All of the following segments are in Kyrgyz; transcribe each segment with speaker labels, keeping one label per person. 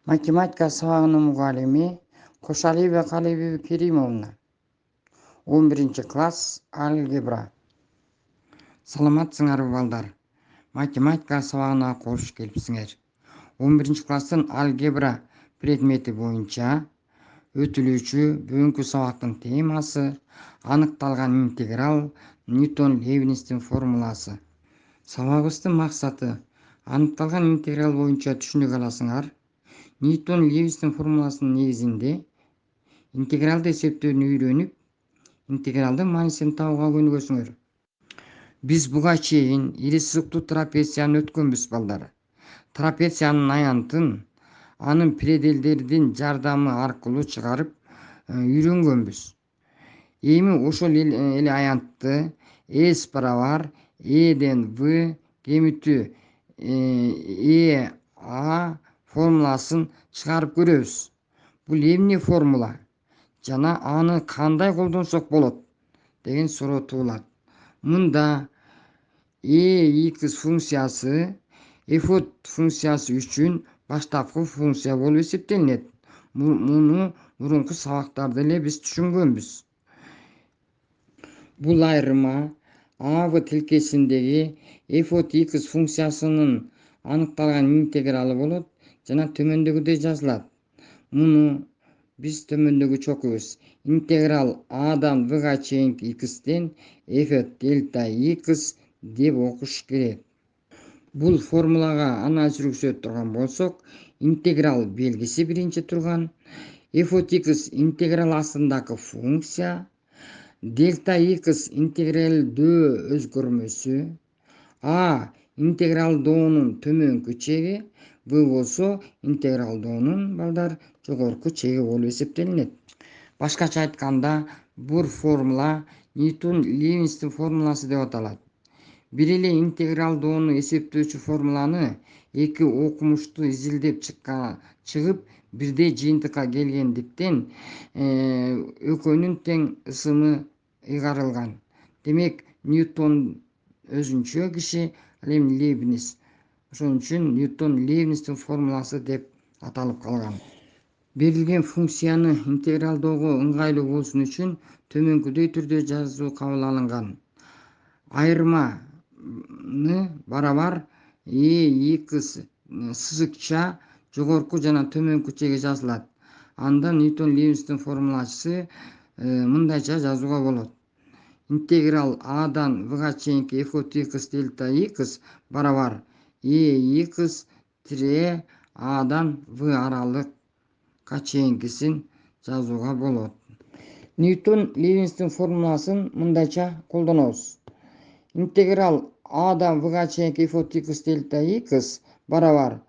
Speaker 1: Математика сабагынын мугалими Кошалиева Калиева Керимовна. 11-класс алгебра. Саламатсыңарбы балдар? Математика сабагына кош келипсиңер. 11-класстын алгебра предмети боюнча өтүлүүчү бүгүнкү сабактын темасы аныкталган интеграл Ньютон-Лейбнистин формуласы. Сабагыбыздын максаты аныкталган интеграл боюнча түшүнүк аласыңар. Ньютон-Лейбнистин формуласынын негизинде интегралды эсептөөнү үйрөнүп, интегралдын маанисин табууга көнүгөсүңөр. Биз буга чейин ири сызыктуу трапецияны өткөнбүз балдар. Трапециянын аянтын анын пределдердин жардамы аркылуу чыгарып үйрөнгөнбүз. Эми ошол эле аянтты S барабар Эден В кемитүү А формуласын чыгарып көрөбүз. Бул эмне формула жана аны кандай колдонсок болот деген суроо туулат. Мында x функциясы f функциясы үчүн баштапкы функция болуп эсептелинет. Муну мурунку сабактарда эле биз түшүнгөнбүз. Бул айырма a тилкесиндеги f x функциясынын аныкталган интегралы болот жана төмөндөгүдөй жазылат. Муну биз төмөндөгүчө окуйбуз. Интеграл Адан Вга чейинки x'тен f дельта x деп окуш керек. Бул формулага анализ жүргүзө турган болсок, интеграл белгиси биринчи турган, f x интеграл астындагы функция, дельта x интегралдөө өзгөрмөсү, a интегралдоонун төмөнкү чеги, v болсо интегралдоонун балдар жогорку чеги болуп эсептелинет. Башкача айтканда, бул формула Ньютон-Лейбнистин формуласы деп аталат. Бир эле интегралдоону эсептөөчү формуланы эки окумуштуу изилдеп чыгып бирдей жыйынтыкка келгендиктен экөөнүн тең ысымы ыйгарылган. Демек Ньютон өзүнчө киши, ал эми Лейбниц. Ошон үчүн Ньютон-Лейбнистин формуласы деп аталып калган. Берилген функцияны интегралдоого ыңгайлуу болсун үчүн төмөнкүдөй түрдө жазуу кабыл алынган. Айырманы барабар x сызыкча жогорку жана төмөнкү чеги жазылат. Анда Ньютон-Лейбнистин формуласы мындайча жазууга болот. Интеграл Адан Вга чейинки f x дельта x барабар x тире Адан В аралыкка чейинкисин жазууга болот. Ньютон-Лейбнистин формуласын мындайча колдонобуз. Интеграл Адан Вга чейинки f x дельта x барабар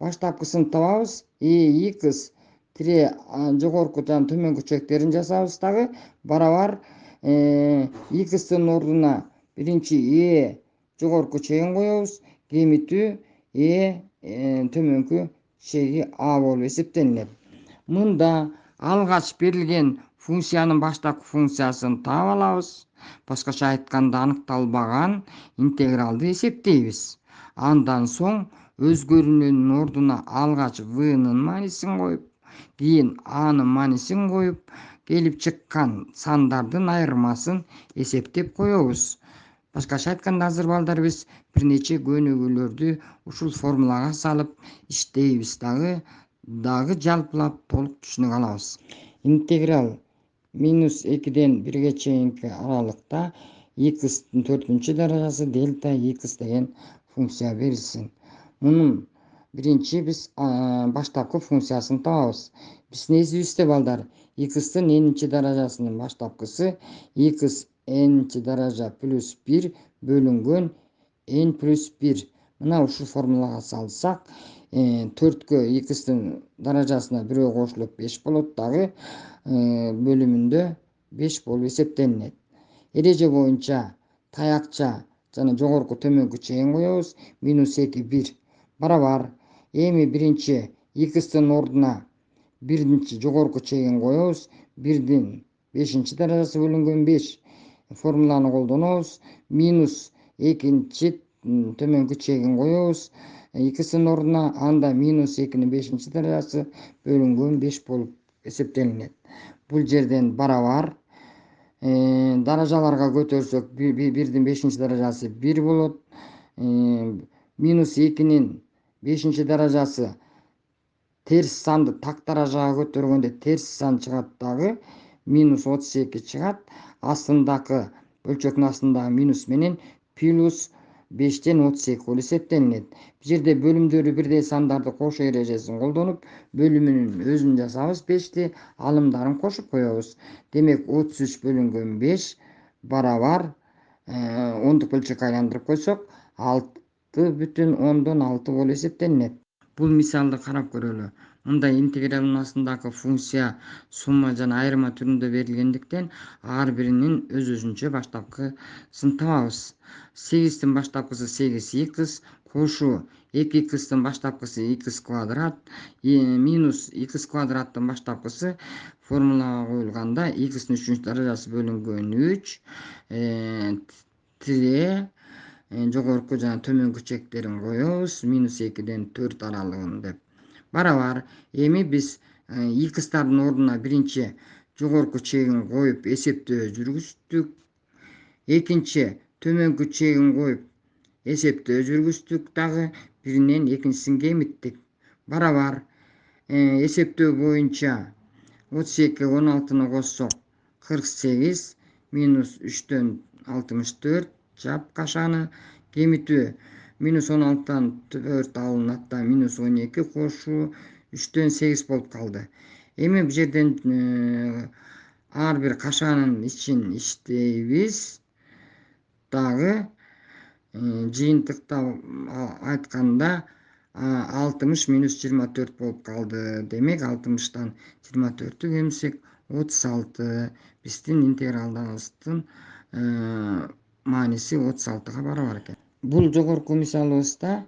Speaker 1: баштапкысын табабыз, x тире жогорку жана төмөнкү чектерин жасабыз дагы, барабар x-тин ордуна биринчи жогорку чегин коебуз, кемитүү төмөнкү чеги a болуп эсептелинет. Мында алгач берилген функциянын баштапкы функциясын таап алабыз. Башкача айтканда, аныкталбаган интегралды эсептейбиз. Андан соң өзгөрүүнүн ордуна алгач v'нын маанисин коюп, кийин a'нын маанисин коюп, келип чыккан сандардын айырмасын эсептеп коебуз. Башкача айтканда, азыр балдар биз бир нече көнүгүүлөрдү ушул формулага салып иштейбиз дагы жалпылап толук түшүнүк алабыз. Интеграл -2ден 1ге чейинки аралыкта x-тин 4-чү даражасы дельта x деген функция берилсин. Мунун биринчи биз баштапкы функциясын табабыз. Биздин эсибизде балдар, x-тин n-чи даражасынын баштапкысы x n-чи даража плюс 1 бөлүнгөн n плюс 1. Мына ушул формулага салсак, 4кө x-тин даражасына 1 кошулуп 5 болот дагы, бөлүмүндө 5 болуп эсептелинет. Эреже боюнча таякча жана жогорку төмөнкү чегин коебуз, -2 1 барабар. Эми биринчи x-тин ордуна биринчи жогорку чегин коебуз, 1дин 5-чи даражасы бөлүнгөн 5 формуланы колдонобуз, минус экинчи төмөнкү чегин коебуз, 2'сinin ордуна анда минус 2'nin 5 даражасы бөлүнгөн 5 болуп эсептелинет. Бул жерден барабар даражаларга көтөрсөк 1'дин 5 даражасы 1 болот. Минус 2'nin 5 даражасы терс санды так даражага көтөргөндө терс сан чыгат дагы минус 32 чыгат. Астындагы бөлчөктүн астындагы минус менен плюс 5'тен 32 болуп эсептелинет. Бул жерде бөлүмдөрү бирдей сандарды кошуу эрежесин колдонуп, бөлүмүнүн өзүн жасабыз 5'ти, алымдарын кошуп коебуз. Демек 33 бөлүнгөн 5 барабар ондук бөлчөккө айландырып койсок 6,6 болуп эсептелинет. Бул мисалды карап көрөлү. Мындай интегралдын астындагы функция сумма жана айырма түрүндө берилгендиктен ар биринин өз-өзүнчө баштапкысын табабыз. 8'тин баштапкысы 8x, кошуу 2x'тин баштапкысы x квадрат, минус x квадраттын баштапкысы формулага коюлганда x'тин 3 даражасы бөлүнгөн 3, тире жогорку жана төмөнкү чектерин коебуз. Минус 2'ден 4 аралыгын деп. Барабар. Эми биз x'тардын ордуна биринчи жогорку чегин коюп эсептөө жүргүздүк. Экинчи төмөнкү чегин коюп эсептөө жүргүздүк дагы. Биринен экинчисин кемиттик. Барабар. Эсептөө боюнча 32 16-ны коссок 48, минус 3'төн 64 жап кашаны. Кемитүү минус 16'dan 4 алынат да минус 12 кошуу 3'төн 8 болуп калды. Эми бул жерден ар бир кашанын ичин иштейбиз. Дагы жыйынтыктап айтканда 60 минус 24 болуп калды. Демек 60'тан 24'тү кемисек 36. Биздин интегралыбыздын мааниси 36-га барабар экен. Бул жогорку мисалыбызда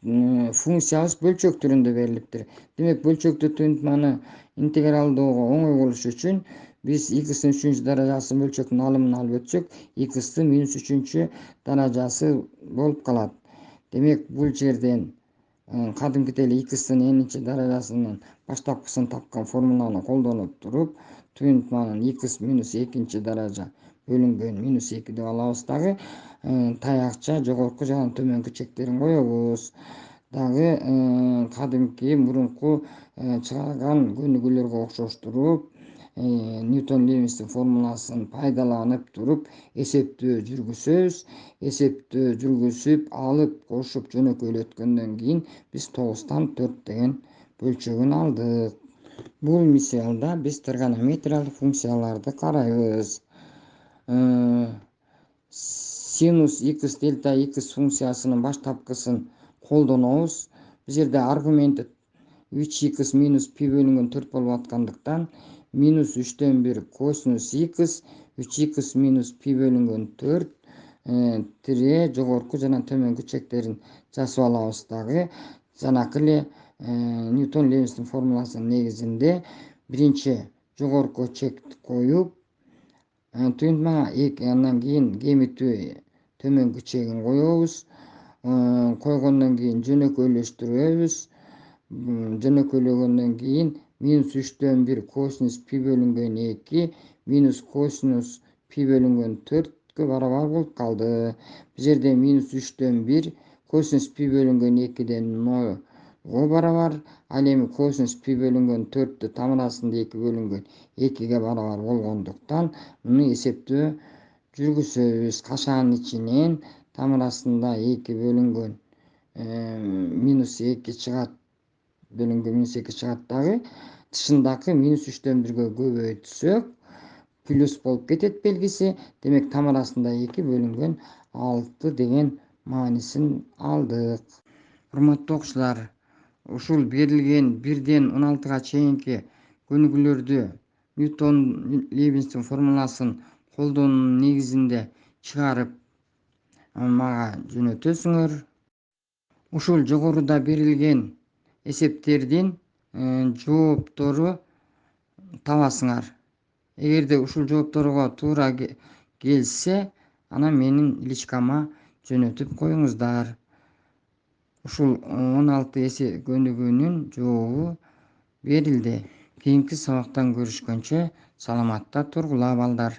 Speaker 1: функциябыз бөлчөк түрүндө берилиптир. Демек бөлчөктү туюнтманы интегралдоого оңой болуш үчүн биз x'тин 3 даражасын бөлчөктүн алымын алып өтсөк, x'тин минус 3 даражасы болуп калат. Демек бул жерден кадимкидей эле x'тин n даражасынын баштапкысын тапкан формуланы колдонуп туруп, туюнтманын x минус 2 даража бөлүнгөн минус 2 деп алабыз дагы. Таякча жогорку жана төмөнкү чектерин коебуз. Дагы кадимки мурунку чыгарган көнүгүүлөргө окшоштуруп, Ньютон-Левинстин формуласын пайдаланып туруп эсептөө жүргүзөбүз. Эсептөө жүргүзүп, алып, кошуп, жөнөкөйлөткөндөн кийин биз 9'тан 4 деген бөлчөгүн алдык. Бул мисалда биз тригонометриялык функцияларды карайбыз. Синус x дельта x функциясынын баштапкысын колдонобуз. Бул жерде аргументи 3x минус пи бөлүнгөн 4 болуп аткандыктан минус 3'төн 1 косинус x 3x минус пи бөлүнгөн 4 тире жогорку жана төмөнкү чектерин жасап алабыз дагы. Жанакы эле Ньютон-Левинстин формуласынын негизинде биринчи жогорку чекти коюп, туюнтмага андан кийин кемитүү төмөнкү чегин коебуз. Койгондон кийин жөнөкөйлөштүрөбүз. Жөнөкөйлөгөндөн кийин минус 3'төн 1 косинус пи бөлүнгөн 2 минус косинус пи бөлүнгөн 4кө барабар болуп калды. Бул жерде минус 3'төн 1 косинус пи бөлүнгөн 2ден 0 барабар. Ал эми косинус пи бөлүнгөн 4тү тамырасында 2 бөлүнгөн 2ге барабар болгондуктан муну эсептөө жүргүзөбүз. Кашанын ичинен тамырасында 2 бөлүнгөн минус 2 чыгат. Бөлүнгөн минус 2 чыгат дагы. Тышындагы минус 3'төн 1ге көбөйтсөк плюс болуп кетет белгиси. Демек тамырасында 2 бөлүнгөн 6 деген маанисин алдык. Урматтуу окуучулар, ушул берилген 1ден 16га чейинки көнүгүүлөрдү Ньютон-Левинстин формуласын колдонуунун негизинде чыгарып мага жөнөтөсүңөр. Ушул жогоруда берилген эсептердин жооптору табасыңар. Эгерде ушул жоопторго туура келсе, анан менин личкама жөнөтүп коюңуздар. ушул 16 эсе көнүгүүнүн жообу берилди. Кийинки сабактан көрүшкөнчө саламатта тургула балдар.